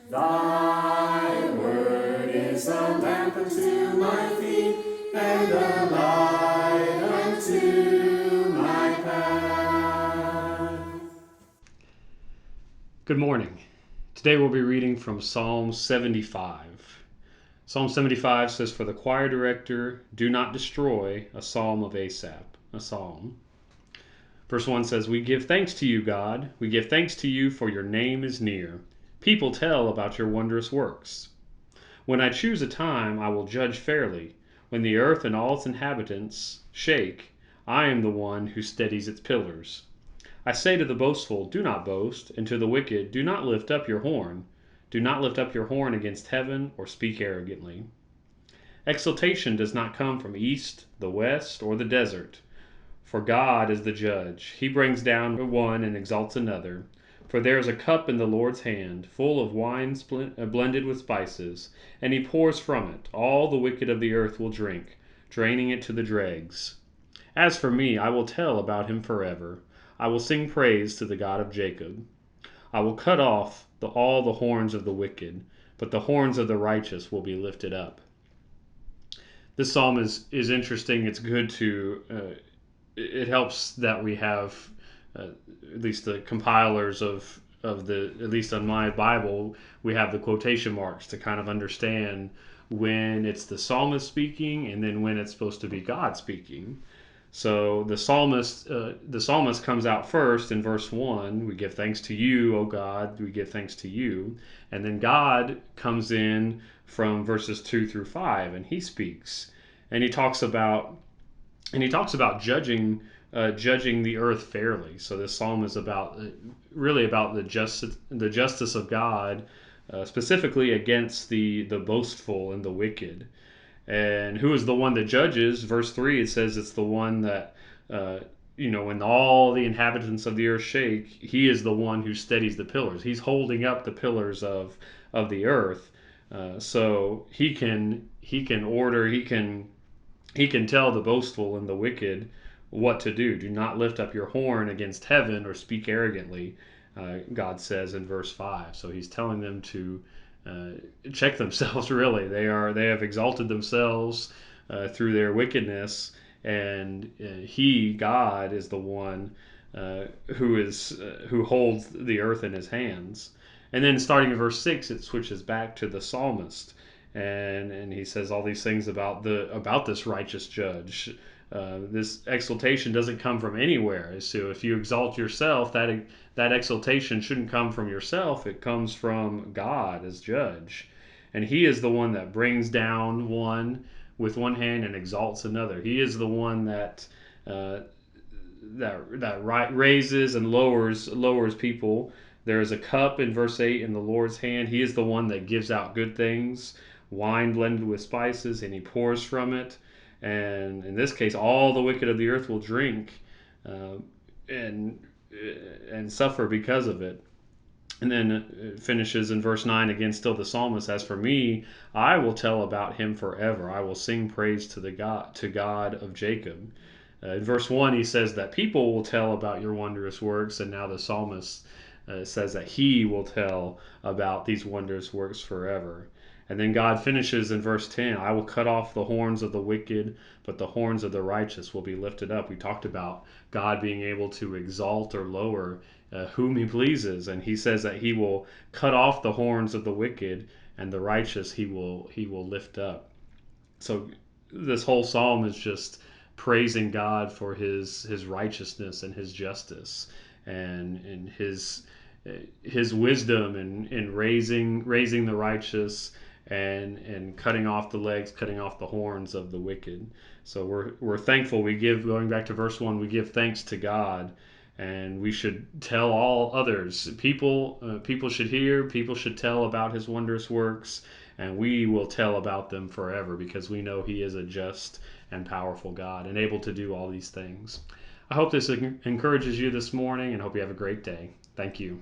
Thy word is a lamp unto my feet, and a light unto my path. Good morning. Today we'll be reading from Psalm 75. Psalm 75 says, "For the choir director, do not destroy a psalm of Asaph." A psalm. Verse 1 says, "We give thanks to you, God. We give thanks to you, for your name is near. People tell about your wondrous works. When I choose a time, I will judge fairly. When the earth and all its inhabitants shake, I am the one who steadies its pillars. I say to the boastful, do not boast, and to the wicked, do not lift up your horn. Do not lift up your horn against heaven, or speak arrogantly. Exultation does not come from east, the west, or the desert. For God is the judge. He brings down one and exalts another. For there is a cup in the Lord's hand, full of wine blended with spices, and he pours from it. All the wicked of the earth will drink, draining it to the dregs. As for me, I will tell about him forever. I will sing praise to the God of Jacob. I will cut off all the horns of the wicked, but the horns of the righteous will be lifted up." This psalm is interesting. It's good to it helps that we have at least the compilers of the, at least on my Bible, we have the quotation marks to kind of understand when it's the psalmist speaking and then when it's supposed to be God speaking. So the psalmist comes out first in verse 1. We give thanks to you, O God. We give thanks to you. And then God comes in from verses 2 through 5, and he speaks. And he talks about judging the earth fairly. So this psalm is about really about the justice of God, specifically against the boastful and the wicked. And who is the one that judges? Verse 3, it says it's the one that, when all the inhabitants of the earth shake, he is the one who steadies the pillars. He's holding up the pillars of the earth. So he can order, he can tell the boastful and the wicked what to do. Do not lift up your horn against heaven or speak arrogantly, God says in verse 5. So he's telling them to check themselves. Really, they have exalted themselves through their wickedness, and God is the one who holds the earth in his hands. And then starting in verse 6, it switches back to the psalmist, and he says all these things about this righteous judge. This exaltation doesn't come from anywhere. So if you exalt yourself, that exaltation shouldn't come from yourself. It comes from God as judge. And he is the one that brings down one with one hand and exalts another. He is the one that raises and lowers people. There is a cup in verse 8 in the Lord's hand. He is the one that gives out good things, wine blended with spices, and he pours from it. And in this case, all the wicked of the earth will drink and suffer because of it. And then it finishes in verse 9 again, still the psalmist. As for me, I will tell about him forever. I will sing praise to God of Jacob. In verse 1, he says that people will tell about your wondrous works, and now the psalmist says that he will tell about these wondrous works forever. And then God finishes in verse 10, I will cut off the horns of the wicked, but the horns of the righteous will be lifted up. We talked about God being able to exalt or lower whom he pleases, and he says that he will cut off the horns of the wicked, and the righteous he will lift up. So this whole psalm is just praising God for his righteousness and his justice, and his wisdom in raising the righteous, and cutting off the legs, cutting off the horns of the wicked. So we're thankful. Going back to verse 1, we give thanks to God, and we should tell all others. People should hear. People should tell about his wondrous works, and we will tell about them forever because we know he is a just and powerful God and able to do all these things. I hope this encourages you this morning, and hope you have a great day. Thank you.